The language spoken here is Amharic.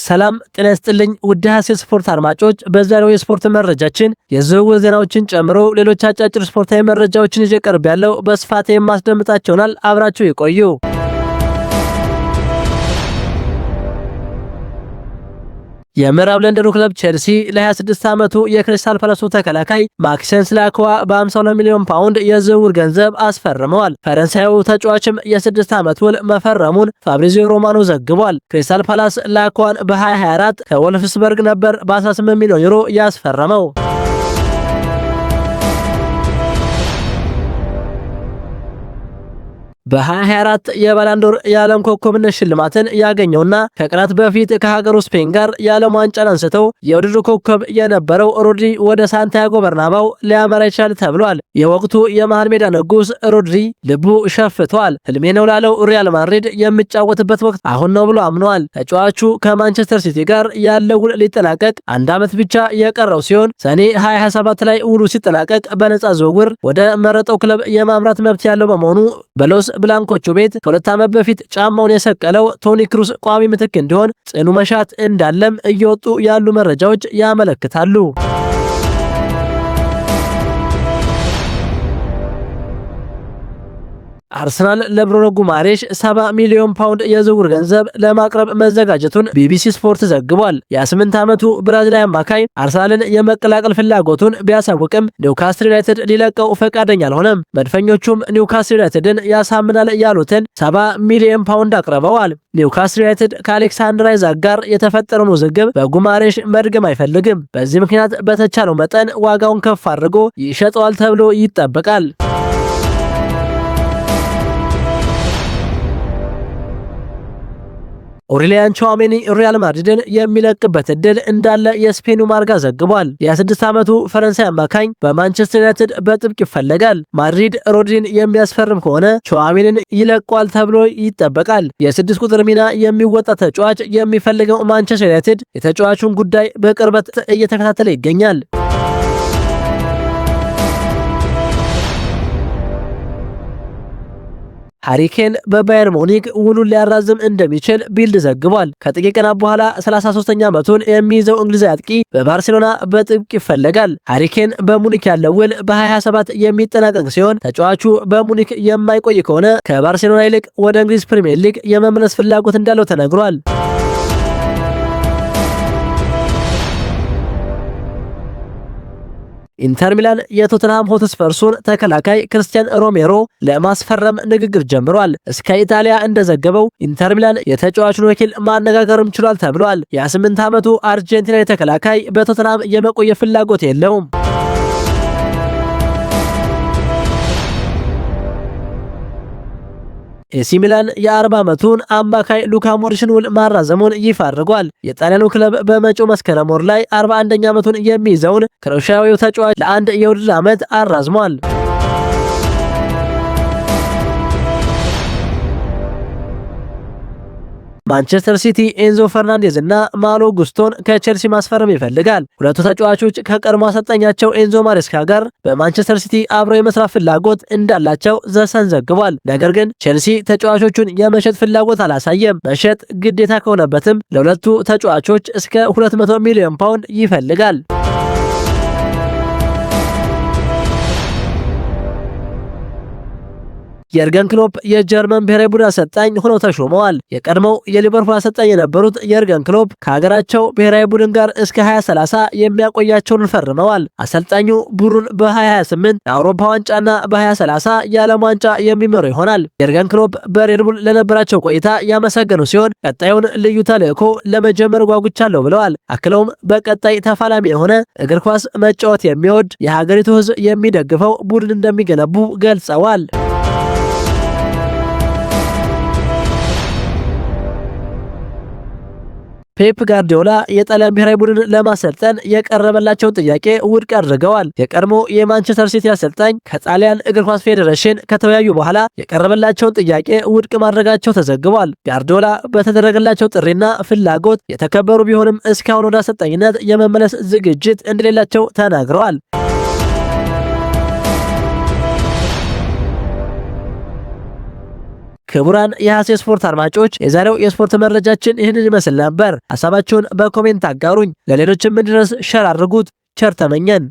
ሰላም ጤና ይስጥልኝ ውድ ሀሴት ስፖርት አድማጮች፣ በዛሬው የስፖርት መረጃችን የዝውውር ዜናዎችን ጨምሮ ሌሎች አጫጭር ስፖርታዊ መረጃዎችን ይዤ ቀርቤያለሁ። በስፋት የማስደምጣችሁናል። አብራችሁ ይቆዩ። የምዕራብ ለንደኑ ክለብ ቼልሲ ለ26 ዓመቱ የክሪስታል ፓላሱ ተከላካይ ማክሰንስ ላክዋ በ52 ሚሊዮን ፓውንድ የዝውውር ገንዘብ አስፈርመዋል። ፈረንሳዩ ተጫዋችም የ6 ዓመት ውል መፈረሙን ፋብሪዚዮ ሮማኖ ዘግቧል። ክሪስታል ፓላስ ላክዋን በ2024 ከወልፍስበርግ ነበር በ18 ሚሊዮን ዩሮ ያስፈረመው። በ2024 የባላንዶር የዓለም ኮከብነት ሽልማትን ያገኘውና ከቀናት በፊት ከሀገሩ ስፔን ጋር የዓለም ዋንጫን አንስተው የውድድሩ ኮከብ የነበረው ሮድሪ ወደ ሳንቲያጎ በርናባው ሊያመራ ይችላል ተብሏል። የወቅቱ የመሃል ሜዳ ንጉስ ሮድሪ ልቡ ሸፍቷል። ህልሜ ነው ላለው ሪያል ማድሪድ የሚጫወትበት ወቅት አሁን ነው ብሎ አምኗል። ተጫዋቹ ከማንቸስተር ሲቲ ጋር ያለው ውል ሊጠናቀቅ አንድ ዓመት ብቻ የቀረው ሲሆን ሰኔ 2027 ላይ ውሉ ሲጠናቀቅ በነፃ ዝውውር ወደ መረጠው ክለብ የማምራት መብት ያለው በመሆኑ በሎስ ብላንኮቹ ቤት ከ2 ዓመት በፊት ጫማውን የሰቀለው ቶኒ ክሩስ ቋሚ ምትክ እንዲሆን ጽኑ መሻት እንዳለም እየወጡ ያሉ መረጃዎች ያመለክታሉ። አርሰናል ለብሩኖ ጉማሬሽ 70 ሚሊዮን ፓውንድ የዝውውር ገንዘብ ለማቅረብ መዘጋጀቱን ቢቢሲ ስፖርት ዘግቧል። የ8 ዓመቱ ብራዚላዊ አማካይ አርሰናልን የመቀላቀል ፍላጎቱን ቢያሳውቅም ኒውካስትል ዩናይትድ ሊለቀው ፈቃደኛ አልሆነም። መድፈኞቹም ኒውካስትል ዩናይትድን ያሳምናል ያሉትን 70 ሚሊዮን ፓውንድ አቅርበዋል። ኒውካስትል ዩናይትድ ከአሌክሳንድር አይዛክ ጋር የተፈጠረውን ውዝግብ በጉማሬሽ መድገም አይፈልግም። በዚህ ምክንያት በተቻለው መጠን ዋጋውን ከፍ አድርጎ ይሸጠዋል ተብሎ ይጠበቃል። ኦሪሊያን ቹዋሜኒ ሪያል ማድሪድን የሚለቅበት እድል እንዳለ የስፔኑ ማርጋ ዘግቧል። የ26 ዓመቱ ፈረንሳይ አማካኝ በማንቸስተር ዩናይትድ በጥብቅ ይፈለጋል። ማድሪድ ሮድሪን የሚያስፈርም ከሆነ ቹዋሜኒን ይለቋል ተብሎ ይጠበቃል። የ6 ቁጥር ሚና የሚወጣ ተጫዋች የሚፈልገው ማንቸስተር ዩናይትድ የተጫዋቹን ጉዳይ በቅርበት እየተከታተለ ይገኛል። ሃሪኬን በባየር ሙኒክ ውሉን ሊያራዝም እንደሚችል ቢልድ ዘግቧል። ከጥቂት ቀናት በኋላ 33ኛ ዓመቱን የሚይዘው እንግሊዛዊ አጥቂ በባርሴሎና በጥብቅ ይፈለጋል። ሃሪኬን በሙኒክ ያለው ውል በ2027 የሚጠናቀቅ ሲሆን ተጫዋቹ በሙኒክ የማይቆይ ከሆነ ከባርሴሎና ይልቅ ወደ እንግሊዝ ፕሪሚየር ሊግ የመመለስ ፍላጎት እንዳለው ተነግሯል። ኢንተር ሚላን የቶተንሃም ሆትስፐርሱን ተከላካይ ክርስቲያን ሮሜሮ ለማስፈረም ንግግር ጀምሯል። ስካይ ኢታሊያ እንደዘገበው ኢንተር ሚላን የተጫዋቹን ወኪል ማነጋገርም ችሏል ተብሏል። የ8 ዓመቱ አርጀንቲናዊ ተከላካይ በቶተንሃም የመቆየ ፍላጎት የለውም። ኤሲ ሚላን የ40 ዓመቱን አማካይ ሉካ ሞድሪችን ውል ማራዘሙን ይፋ አድርጓል። የጣሊያኑ ክለብ በመጪው መስከረም ወር ላይ 41ኛ ዓመቱን የሚይዘውን ክሮኤሺያዊው ተጫዋች ለአንድ የውድድር ዓመት አራዝሟል። ማንቸስተር ሲቲ ኤንዞ ፈርናንዴዝ እና ማሎ ጉስቶን ከቼልሲ ማስፈረም ይፈልጋል። ሁለቱ ተጫዋቾች ከቀድሞ አሰልጣኛቸው ኤንዞ ማሬስካ ጋር በማንቸስተር ሲቲ አብረው የመስራት ፍላጎት እንዳላቸው ዘሰን ዘግቧል። ነገር ግን ቼልሲ ተጫዋቾቹን የመሸጥ ፍላጎት አላሳየም። መሸጥ ግዴታ ከሆነበትም ለሁለቱ ተጫዋቾች እስከ 200 ሚሊዮን ፓውንድ ይፈልጋል። የርገን ክሎፕ የጀርመን ብሔራዊ ቡድን አሰልጣኝ ሆነው ተሾመዋል። የቀድሞው የሊቨርፑል አሰልጣኝ የነበሩት የርገን ክሎፕ ከሀገራቸው ብሔራዊ ቡድን ጋር እስከ 2030 የሚያቆያቸውን ፈርመዋል። አሰልጣኙ ቡድኑን በ2028 የአውሮፓ ዋንጫና በ2030 የዓለም ዋንጫ የሚመሩ ይሆናል። የርገን ክሎፕ በሬድቡል ለነበራቸው ቆይታ ያመሰገኑ ሲሆን ቀጣዩን ልዩ ተልዕኮ ለመጀመር ጓጉቻለሁ ብለዋል። አክለውም በቀጣይ ተፋላሚ የሆነ እግር ኳስ መጫወት የሚወድ የሀገሪቱ ሕዝብ የሚደግፈው ቡድን እንደሚገነቡ ገልጸዋል። ፔፕ ጋርዲዮላ የጣሊያን ብሔራዊ ቡድን ለማሰልጠን የቀረበላቸውን ጥያቄ ውድቅ አድርገዋል። የቀድሞ የማንቸስተር ሲቲ አሰልጣኝ ከጣሊያን እግር ኳስ ፌዴሬሽን ከተወያዩ በኋላ የቀረበላቸውን ጥያቄ ውድቅ ማድረጋቸው ተዘግቧል። ጋርዲዮላ በተደረገላቸው ጥሪና ፍላጎት የተከበሩ ቢሆንም እስካሁን ወደ አሰልጣኝነት የመመለስ ዝግጅት እንደሌላቸው ተናግረዋል። ክቡራን የሐሴ ስፖርት አድማጮች የዛሬው የስፖርት መረጃችን ይህንን ይመስል ነበር። ሐሳባችሁን በኮሜንት አጋሩኝ። ለሌሎችም እንዲደርስ ሸር አድርጉት። ቸር ተመኘን።